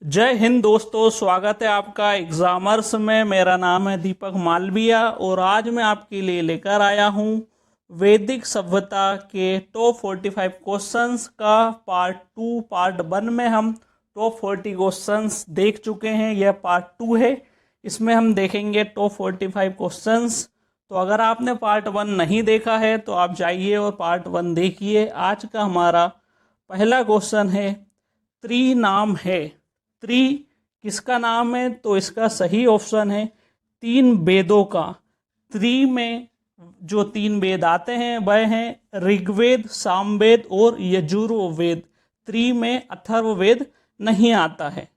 जय हिंद दोस्तों, स्वागत है आपका एग्जामर्स में। मेरा नाम है दीपक मालविया और आज मैं आपके लिए लेकर आया हूँ वैदिक सभ्यता के टॉप 45 क्वेश्चंस का पार्ट 1 में हम टॉप 40 क्वेश्चंस देख चुके हैं। यह पार्ट 2 है, इसमें हम देखेंगे टॉप 45 क्वेश्चंस। तो अगर आपने पार्ट 1 नहीं देखा है तो आप जाइए और पार्ट 1 देखिए। आज का हमारा पहला क्वेश्चन है, त्रि नाम है। त्रि किसका नाम है? तो इसका सही ऑप्शन है तीन वेदों का। त्रि में जो तीन वेद आते हैं वह हैं ऋग्वेद, सामवेद और यजुर्वेद। त्रि में अथर्ववेद नहीं आता है।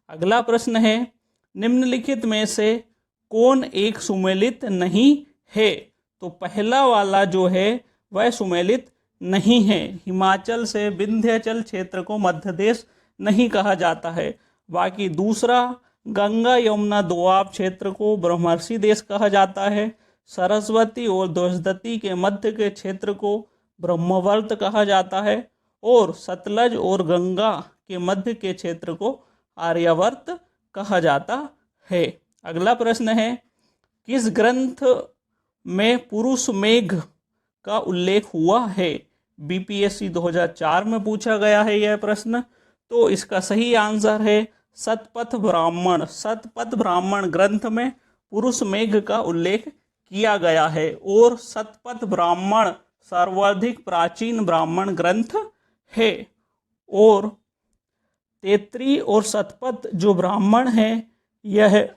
अगला प्रश्न है, निम्नलिखित में से कौन एक सुमेलित नहीं है? तो पहला वाला जो है वह सुमेलित नहीं है। हिमाचल से विंध्याचल क्षेत्र को मध्य देश नहीं कहा जाता है। बाकी दूसरा, गंगा यमुना दोआब क्षेत्र को ब्रह्मर्षि देश कहा जाता है। सरस्वती और द्वजदती के मध्य के क्षेत्र को ब्रह्मवर्त कहा जाता है और सतलज और गंगा के मध्य के क्षेत्र को आर्यावर्त कहा जाता है। अगला प्रश्न है, किस ग्रंथ में पुरुष मेघ का उल्लेख हुआ है? बीपीएससी 2004 में पूछा गया है यह प्रश्न। तो इसका सही आंसर है शतपथ ब्राह्मण। शतपथ ब्राह्मण ग्रंथ में पुरुष मेघ का उल्लेख किया गया है और शतपथ ब्राह्मण सर्वाधिक प्राचीन ब्राह्मण ग्रंथ है। और तैत्तिरीय और शतपथ जो ब्राह्मण है यह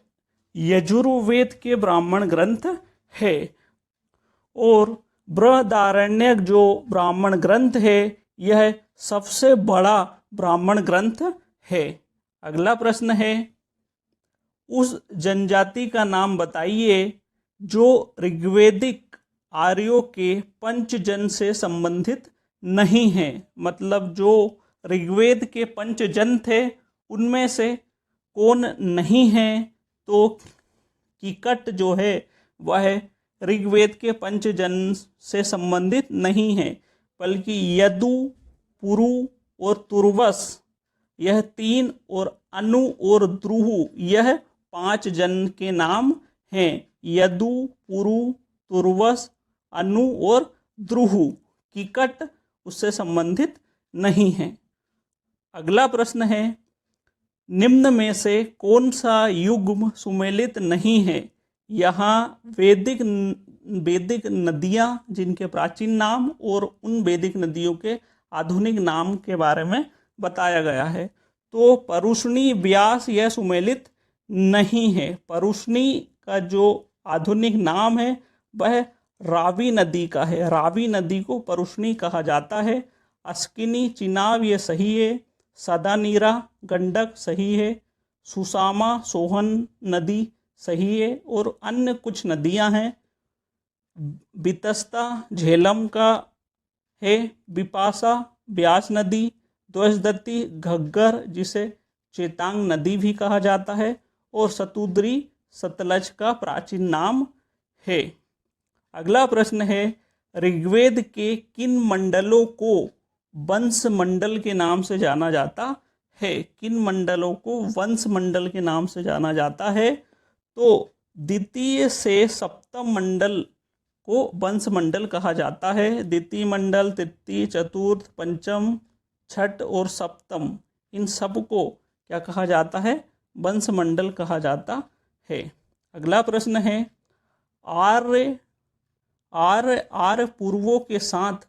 यजुर्वेद के ब्राह्मण ग्रंथ है। और बृहदारण्यक जो ब्राह्मण ग्रंथ है यह सबसे बड़ा ब्राह्मण ग्रंथ है। अगला प्रश्न है, उस जनजाति का नाम बताइए जो ऋग्वेदिक आर्यों के पंचजन से संबंधित नहीं है। मतलब जो ऋग्वेद के पंचजन थे उनमें से कौन नहीं है? तो कीकट जो है वह ऋग्वेद के पंचजन से संबंधित नहीं है, बल्कि यदु, पुरु और तुर्वस यह तीन और अनु और द्रुहु यह 5 जन के नाम हैं। यदु, पुरु, तुर्वस, अनु और द्रुहु। कीकट उससे संबंधित नहीं है। अगला प्रश्न है, निम्न में से कौन सा युग्म सुमेलित नहीं है? यहाँ वैदिक नदियाँ जिनके प्राचीन नाम और उन वैदिक नदियों के आधुनिक नाम के बारे में बताया गया है। तो परुष्णी, व्यास यह सुमेलित नहीं है। परुष्णी का जो आधुनिक नाम है वह रावी नदी का है। रावी नदी को परुष्णी कहा जाता है। अस्किनी, चिनाब ये सही है। सदानीरा, गंडक सही है। सुसामा, सोहन नदी सही है। और अन्य कुछ नदियां हैं, बितस्ता झेलम का है। बिपाशा ब्यास नदी। द्वजदती घग्गर जिसे चेतांग नदी भी कहा जाता है। और सतुद्री सतलज का प्राचीन नाम है। अगला प्रश्न है, ऋग्वेद के किन मंडलों को वंश मंडल के नाम से जाना जाता है? किन मंडलों को वंश मंडल के नाम से जाना जाता है? तो द्वितीय से सप्तम मंडल को वंश मंडल कहा जाता है। द्वितीय मंडल, तृतीय, चतुर्थ, पंचम, छठ और सप्तम, इन सब को क्या कहा जाता है? वंश मंडल कहा जाता है। अगला प्रश्न है, आर्य पूर्वों के साथ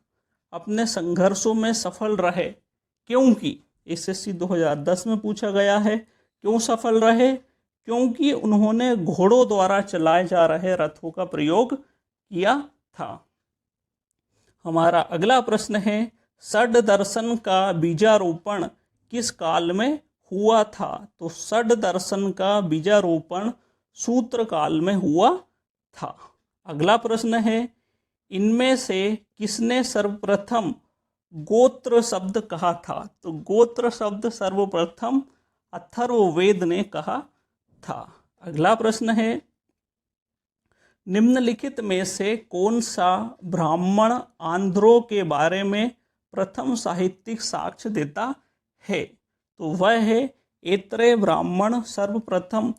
अपने संघर्षों में सफल रहे क्योंकि? एसएससी 2010 में पूछा गया है। क्यों सफल रहे? क्योंकि उन्होंने घोड़ों द्वारा चलाए जा रहे रथों का प्रयोग किया था। हमारा अगला प्रश्न है, षड दर्शन का बीजारोपण किस काल में हुआ था? तो षड दर्शन का बीजारोपण सूत्र काल में हुआ था। अगला प्रश्न है, इनमें से किसने सर्वप्रथम गोत्र शब्द कहा था? तो गोत्र शब्द सर्वप्रथम अथर्ववेद ने कहा था। अगला प्रश्न है, निम्नलिखित में से कौन सा ब्राह्मण आंध्रों के बारे में प्रथम साहित्यिक साक्ष्य देता है? तो वह है ऐत्रेय ब्राह्मण सर्वप्रथम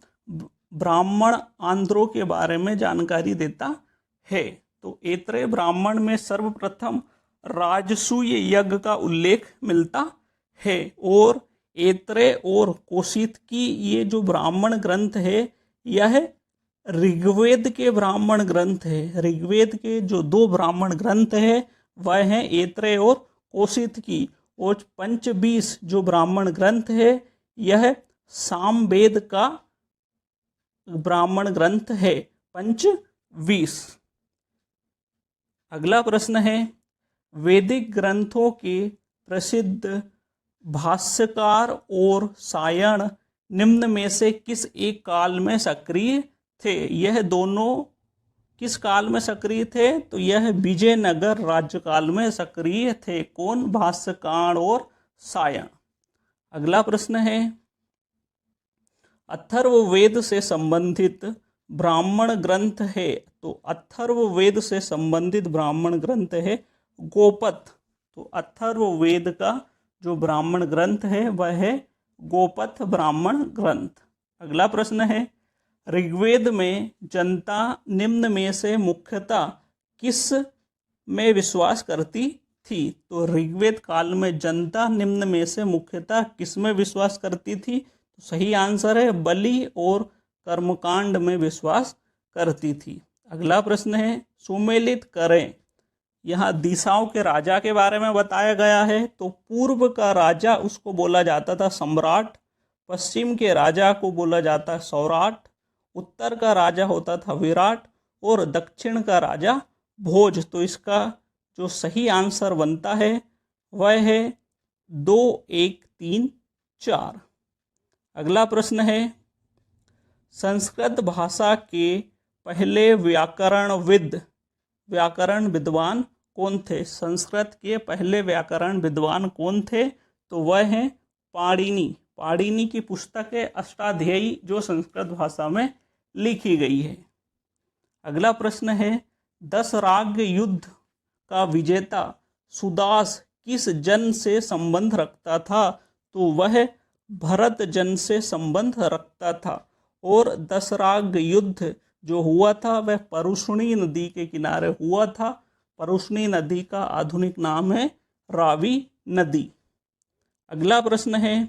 ब्राह्मण आंध्रों के बारे में जानकारी देता है। तो ऐत्रेय ब्राह्मण में सर्वप्रथम राजसूय यज्ञ का उल्लेख मिलता है। और ऐत्रेय और कौशितकी ये जो ब्राह्मण ग्रंथ है यह ऋग्वेद के ब्राह्मण ग्रंथ है। ऋग्वेद के जो 2 ब्राह्मण ग्रंथ है वह हैं ऐत्रेय और कौशितकी। और पंचबीस जो ब्राह्मण ग्रंथ है यह सामवेद का ब्राह्मण ग्रंथ है, पंचवीस। अगला प्रश्न है, वैदिक ग्रंथों के प्रसिद्ध भाष्यकार और सायण निम्न में से किस एक काल में सक्रिय थे? यह दोनों किस काल में सक्रिय थे? तो यह विजयनगर राज्यकाल में सक्रिय थे। कौन? भाष्यकार और सायण। अगला प्रश्न है, अथर्ववेद से संबंधित ब्राह्मण ग्रंथ है। तो अथर्ववेद से संबंधित ब्राह्मण ग्रंथ है गोपथ। तो अथर्ववेद का जो ब्राह्मण ग्रंथ है वह है गोपथ ब्राह्मण ग्रंथ। अगला प्रश्न है, ऋग्वेद में जनता निम्न में से मुख्यतः किस में विश्वास करती थी? तो ऋग्वेद काल में जनता निम्न में से मुख्यतः किस में विश्वास करती थी? तो सही आंसर है बलि और कर्मकांड में विश्वास करती थी। अगला प्रश्न है, सुमेलित करें। यहाँ दिशाओं के राजा के बारे में बताया गया है। तो पूर्व का राजा उसको बोला जाता था सम्राट, पश्चिम के राजा को बोला जाता है सौराट, उत्तर का राजा होता था विराट और दक्षिण का राजा भोज। तो इसका जो सही आंसर बनता है वह है 2, 1, 3, 4। अगला प्रश्न है, संस्कृत भाषा के पहले व्याकरण विद्वान कौन थे? संस्कृत के पहले व्याकरण विद्वान कौन थे? तो वह हैं पाणिनि। पाणिनि की पुस्तक है अष्टाध्यायी जो संस्कृत भाषा में लिखी गई है। अगला प्रश्न है, 10 राग युद्ध का विजेता सुदास किस जन से संबंध रखता था? तो वह भरत जन से संबंध रखता था। और 10 राग युद्ध जो हुआ था वह परुष्णी नदी के किनारे हुआ था। परुष्णी नदी का आधुनिक नाम है रावी नदी। अगला प्रश्न है,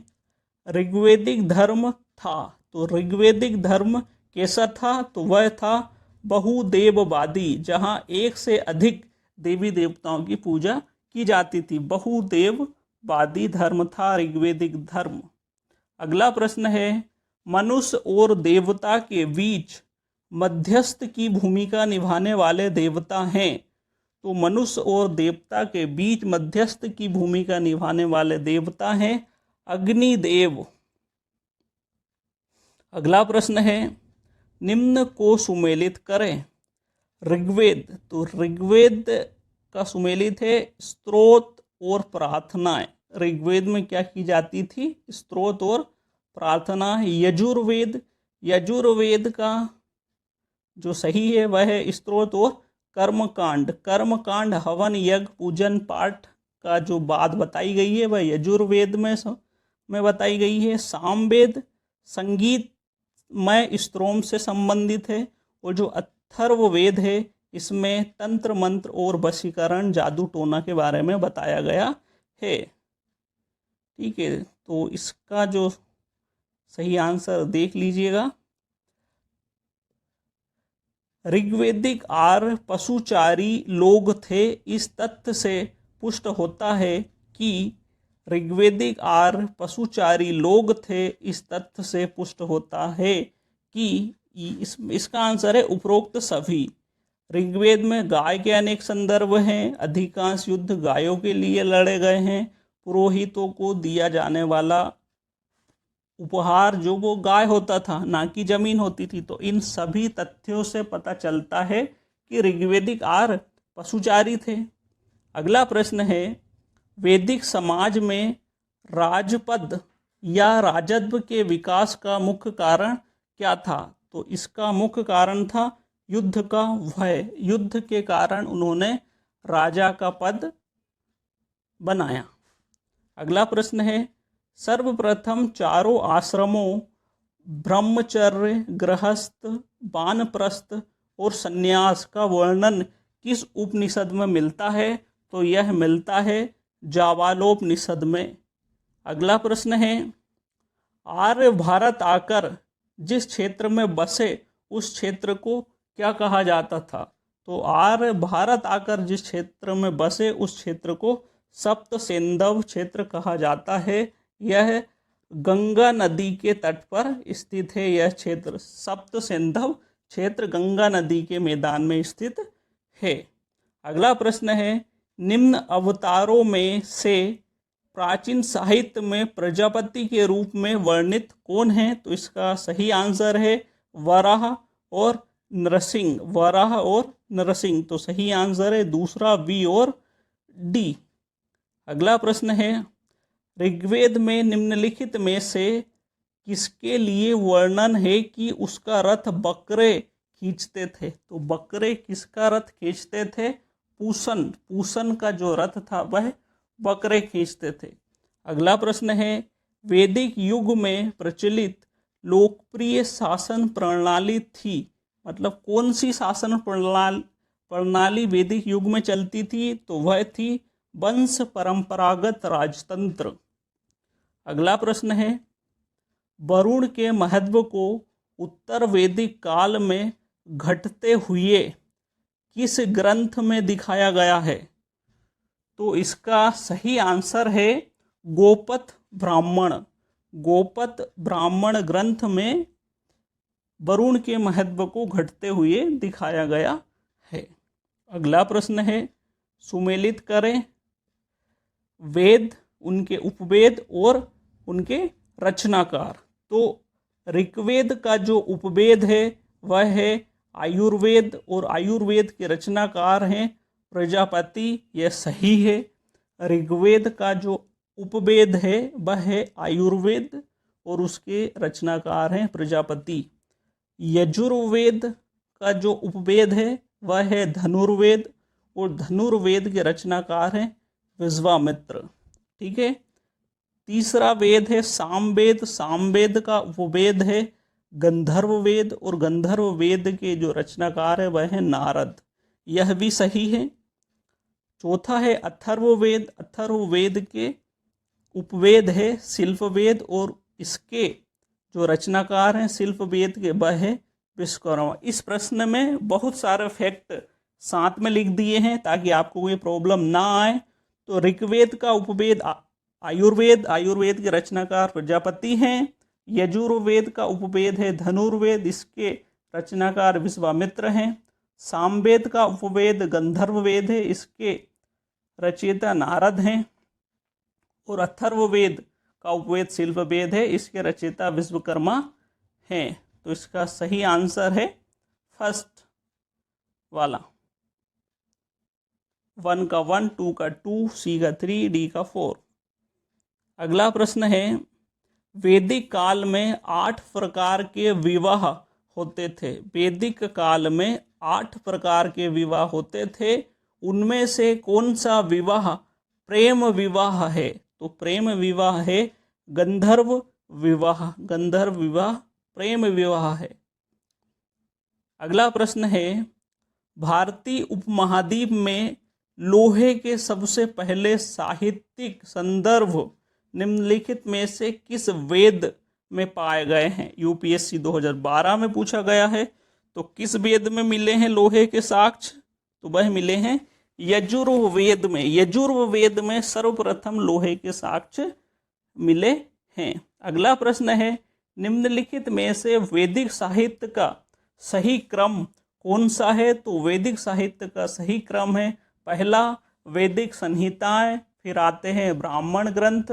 ऋग्वेदिक धर्म था। तो ऋग्वेदिक धर्म कैसा था? तो वह था बहुदेववादी, जहां एक से अधिक देवी देवताओं की पूजा की जाती थी। बहुदेववादी धर्म था ऋग्वेदिक धर्म। अगला प्रश्न है, मनुष्य और देवता के बीच मध्यस्थ की भूमिका निभाने वाले देवता हैं। तो मनुष्य और देवता के बीच मध्यस्थ की भूमिका निभाने वाले देवता हैं अग्निदेव। अगला प्रश्न है, निम्न को सुमेलित करें। ऋग्वेद, तो ऋग्वेद का सुमेलित है स्तोत्र और प्रार्थनाएं। ऋग्वेद में क्या की जाती थी? स्तोत्र और प्रार्थना। यजुर्वेद का जो सही है वह है स्तोत्र और कर्मकांड। कर्मकांड हवन यज्ञ पूजन पाठ का जो बात बताई गई है वह यजुर्वेद में बताई गई है। सामवेद संगीतमय स्तोत्र से संबंधित है। और जो अथर्ववेद है इसमें तंत्र मंत्र और वशीकरण जादू टोना के बारे में बताया गया है। ठीक है, तो इसका जो सही आंसर देख लीजिएगा। ऋग्वेदिक आर्य पशुचारी लोग थे। इस तथ्य से पुष्ट होता है कि ऋग्वेदिक आर्य पशुचारी लोग थे। इस तथ्य से पुष्ट होता है कि इसका आंसर है उपरोक्त सभी। ऋग्वेद में गाय के अनेक संदर्भ हैं। अधिकांश युद्ध गायों के लिए लड़े गए हैं। पुरोहितों को दिया जाने वाला उपहार जो वो गाय होता था, ना कि जमीन होती थी। तो इन सभी तथ्यों से पता चलता है कि ऋग्वेदिक आर्य पशुचारी थे। अगला प्रश्न है, वैदिक समाज में राजपद या राजत्व के विकास का मुख्य कारण क्या था? तो इसका मुख्य कारण था युद्ध का भय। युद्ध के कारण उन्होंने राजा का पद बनाया। अगला प्रश्न है, सर्वप्रथम चारों आश्रमों ब्रह्मचर्य, गृहस्थ, वानप्रस्थ और संन्यास का वर्णन किस उपनिषद में मिलता है? तो यह मिलता है जाबालोपनिषद में। अगला प्रश्न है, आर्य भारत आकर जिस क्षेत्र में बसे उस क्षेत्र को क्या कहा जाता था? तो आर्य भारत आकर जिस क्षेत्र में बसे उस क्षेत्र को सप्त सेंधव क्षेत्र कहा जाता है। यह गंगा नदी के तट पर स्थित है। यह क्षेत्र सप्त सेंधव क्षेत्र गंगा नदी के मैदान में स्थित है। अगला प्रश्न है, निम्न अवतारों में से प्राचीन साहित्य में प्रजापति के रूप में वर्णित कौन है? तो इसका सही आंसर है वराह और नरसिंह। वराह और नरसिंह, तो सही आंसर है दूसरा बी और डी। अगला प्रश्न है, ऋग्वेद में निम्नलिखित में से किसके लिए वर्णन है कि उसका रथ बकरे खींचते थे? तो बकरे किसका रथ खींचते थे? पूसन। पूसन का जो रथ था वह बकरे खींचते थे। अगला प्रश्न है, वैदिक युग में प्रचलित लोकप्रिय शासन प्रणाली थी, मतलब कौन सी शासन प्रणाली वैदिक युग में चलती थी? तो वह थी वंश परंपरागत राजतंत्र। अगला प्रश्न है, वरुण के महत्व को उत्तर वैदिक काल में घटते हुए किस ग्रंथ में दिखाया गया है? तो इसका सही आंसर है गोपथ ब्राह्मण। गोपथ ब्राह्मण ग्रंथ में वरुण के महत्व को घटते हुए दिखाया गया है। अगला प्रश्न है, सुमेलित करें वेद, उनके उपवेद और उनके रचनाकार। तो ऋग्वेद का जो उपवेद है वह है आयुर्वेद और आयुर्वेद के रचनाकार हैं प्रजापति। यह सही है। ऋग्वेद का जो उपवेद है वह है आयुर्वेद और उसके रचनाकार हैं प्रजापति। यजुर्वेद का जो उपवेद है वह है धनुर्वेद और धनुर्वेद के रचनाकार हैं विश्वामित्र। ठीक है। तीसरा वेद है सामवेद। सामवेद का उपवेद है गंधर्व वेद और गंधर्व वेद के जो रचनाकार है वह है नारद। यह भी सही है। चौथा है अथर्ववेद। अथर्ववेद के उपवेद है शिल्पवेद और इसके जो रचनाकार हैं शिल्पवेद के वह है विश्वकर्मा। इस प्रश्न में बहुत सारे फैक्ट साथ में लिख दिए हैं ताकि आपको कोई प्रॉब्लम ना आए। तो ऋग्वेद का उपवेद आयुर्वेद, आयुर्वेद के रचनाकार प्रजापति हैं। यजुर्वेद का उपवेद है धनुर्वेद, इसके रचनाकार विश्वामित्र हैं। सामवेद का उपवेद गंधर्ववेद है, इसके रचयिता नारद हैं। और अथर्ववेद का उपवेद शिल्पवेद है, इसके रचयिता विश्वकर्मा हैं। तो इसका सही आंसर है फर्स्ट वाला, 1 का 1, 2 का 2, सी का 3, डी का 4। अगला प्रश्न है, वैदिक काल में 8 प्रकार के विवाह होते थे। वैदिक काल में 8 प्रकार के विवाह होते थे। उनमें से कौन सा विवाह प्रेम विवाह है? तो प्रेम विवाह है गंधर्व विवाह। गंधर्व विवाह प्रेम विवाह है। अगला प्रश्न है, भारतीय उपमहाद्वीप में लोहे के सबसे पहले साहित्यिक संदर्भ निम्नलिखित में से किस वेद में पाए गए हैं? यूपीएससी 2012 में पूछा गया है। तो किस वेद में मिले हैं लोहे के साक्ष्य? तो वह मिले हैं यजुर्वेद में। यजुर्वेद में सर्वप्रथम लोहे के साक्ष्य मिले हैं। अगला प्रश्न है, निम्नलिखित में से वैदिक साहित्य का सही क्रम कौन सा है? तो वैदिक साहित्य का सही क्रम है पहला वैदिक संहिताएं, फिर आते हैं ब्राह्मण ग्रंथ,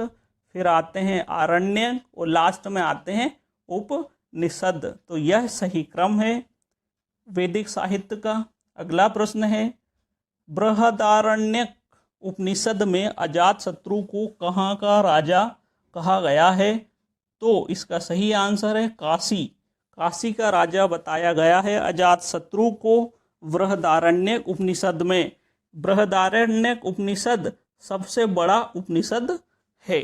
फिर आते हैं आरण्यक और लास्ट में आते हैं उपनिषद। तो यह सही क्रम है वैदिक साहित्य का। अगला प्रश्न है, बृहदारण्यक उपनिषद में अजातशत्रु को कहाँ का राजा कहा गया है? तो इसका सही आंसर है काशी। काशी का राजा बताया गया है अजातशत्रु को बृहदारण्यक उपनिषद में। बृहदारण्यक उपनिषद सबसे बड़ा उपनिषद है।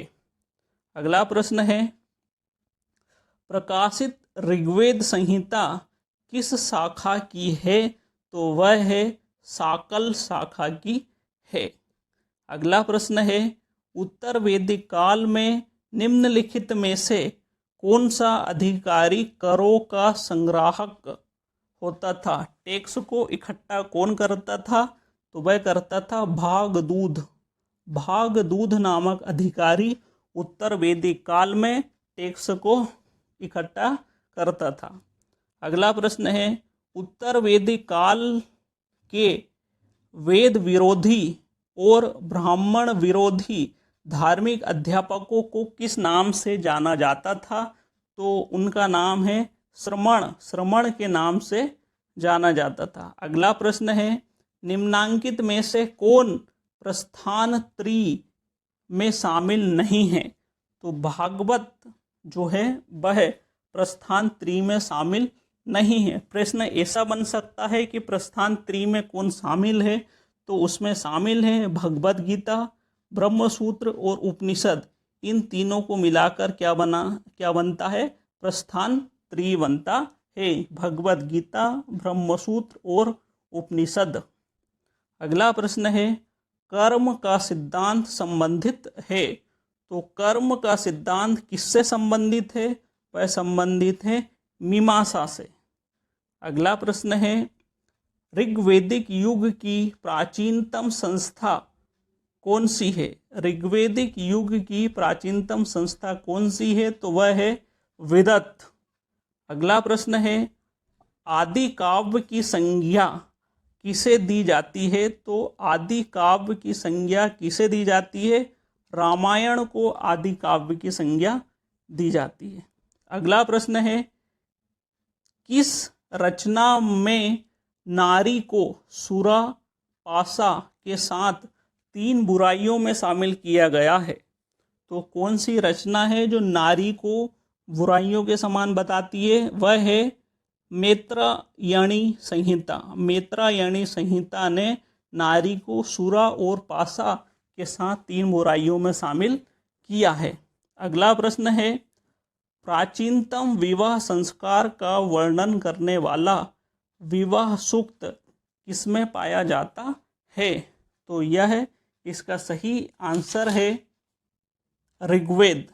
अगला प्रश्न है, प्रकाशित ऋग्वेद संहिता किस शाखा की है? तो वह है शाकल शाखा की है। अगला प्रश्न है, उत्तर वैदिक काल में निम्नलिखित में से कौन सा अधिकारी करों का संग्राहक होता था? टैक्स को इकट्ठा कौन करता था? तो वह करता था भागदूध। भागदूध नामक अधिकारी उत्तर वैदिक काल में टैक्स को इकट्ठा करता था। अगला प्रश्न है, उत्तर वैदिक काल के वेद विरोधी और ब्राह्मण विरोधी धार्मिक अध्यापकों को किस नाम से जाना जाता था? तो उनका नाम है श्रमण। श्रमण के नाम से जाना जाता था। अगला प्रश्न है, निम्नांकित में से कौन प्रस्थान त्रयी में शामिल नहीं है? तो भागवत जो है वह प्रस्थान त्रयी में शामिल नहीं है। प्रश्न ऐसा बन सकता है कि प्रस्थान त्रयी में कौन शामिल है? तो उसमें शामिल है भगवद गीता, ब्रह्मसूत्र और उपनिषद। इन तीनों को मिलाकर क्या बनता है? प्रस्थान त्रयी बनता है। भगवद गीता, ब्रह्मसूत्र और उपनिषद। अगला प्रश्न है, कर्म का सिद्धांत संबंधित है। तो कर्म का सिद्धांत किससे संबंधित है? वह संबंधित है मीमांसा से। अगला प्रश्न है, ऋग्वैदिक युग की प्राचीनतम संस्था कौन सी है? ऋग्वैदिक युग की प्राचीनतम संस्था कौन सी है? तो वह है वेदत्त। अगला प्रश्न है, आदि काव्य की संज्ञा किसे दी जाती है? तो आदि काव्य की संज्ञा किसे दी जाती है? रामायण को आदि काव्य की संज्ञा दी जाती है। अगला प्रश्न है, किस रचना में नारी को सुरा पासा के साथ 3 बुराइयों में शामिल किया गया है? तो कौन सी रचना है जो नारी को बुराइयों के समान बताती है? वह है मैत्रायणी संहिता। मैत्रायणी संहिता ने नारी को सुरा और पासा के साथ 3 बुराइयों में शामिल किया है। अगला प्रश्न है, प्राचीनतम विवाह संस्कार का वर्णन करने वाला विवाह सूक्त किसमें पाया जाता है? तो यह इसका सही आंसर है ऋग्वेद।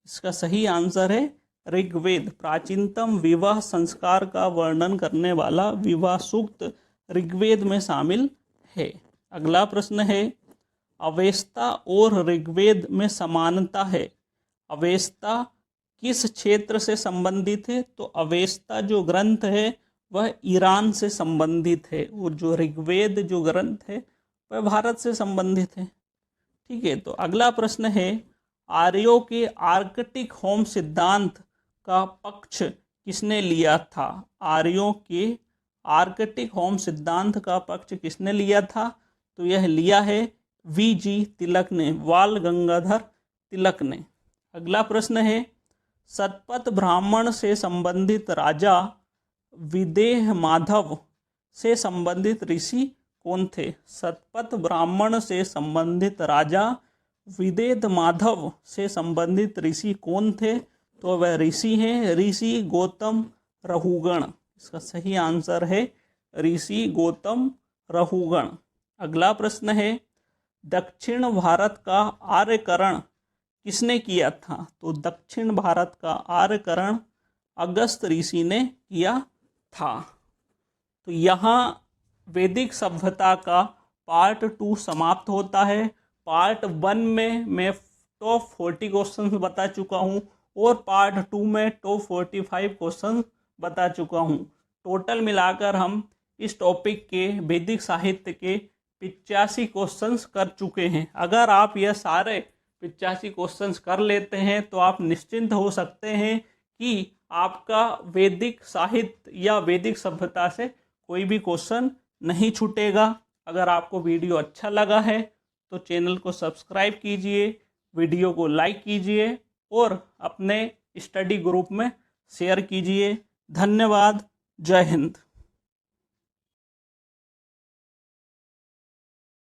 इसका सही आंसर है ऋग्वेद। प्राचीनतम विवाह संस्कार का वर्णन करने वाला विवाह सूक्त ऋग्वेद में शामिल है। अगला प्रश्न है, अवेस्ता और ऋग्वेद में समानता है। अवेस्ता किस क्षेत्र से संबंधित है? तो अवेस्ता जो ग्रंथ है वह ईरान से संबंधित है और जो ऋग्वेद जो ग्रंथ है वह भारत से संबंधित है। ठीक है, तो अगला प्रश्न है, आर्यों के आर्कटिक होम सिद्धांत का पक्ष किसने लिया था? आर्यों के आर्कटिक होम सिद्धांत का पक्ष किसने लिया था? तो यह लिया है वीजी तिलक ने, बाल गंगाधर तिलक ने। अगला प्रश्न है, सतपथ ब्राह्मण से संबंधित राजा विदेह माधव से संबंधित ऋषि कौन थे? सतपथ ब्राह्मण से संबंधित राजा विदेह माधव से संबंधित ऋषि कौन थे? तो वह ऋषि हैं ऋषि गौतम रहुगण। इसका सही आंसर है ऋषि गौतम रहुगण। अगला प्रश्न है, दक्षिण भारत का आर्यकरण किसने किया था? तो दक्षिण भारत का आर्यकरण अगस्त ऋषि ने किया था। तो यहाँ वैदिक सभ्यता का पार्ट 2 समाप्त होता है। पार्ट 1 में मैं टॉप 40 क्वेश्चन बता चुका हूँ और पार्ट 2 में टॉप 45 क्वेश्चन बता चुका हूँ। टोटल मिलाकर हम इस टॉपिक के वैदिक साहित्य के 85 क्वेश्चंस कर चुके हैं। अगर आप यह सारे 85 क्वेश्चंस कर लेते हैं तो आप निश्चिंत हो सकते हैं कि आपका वैदिक साहित्य या वैदिक सभ्यता से कोई भी क्वेश्चन नहीं छूटेगा। अगर आपको वीडियो अच्छा लगा है तो चैनल को सब्सक्राइब कीजिए, वीडियो को लाइक कीजिए और अपने स्टडी ग्रुप में शेयर कीजिए। धन्यवाद। जय हिंद।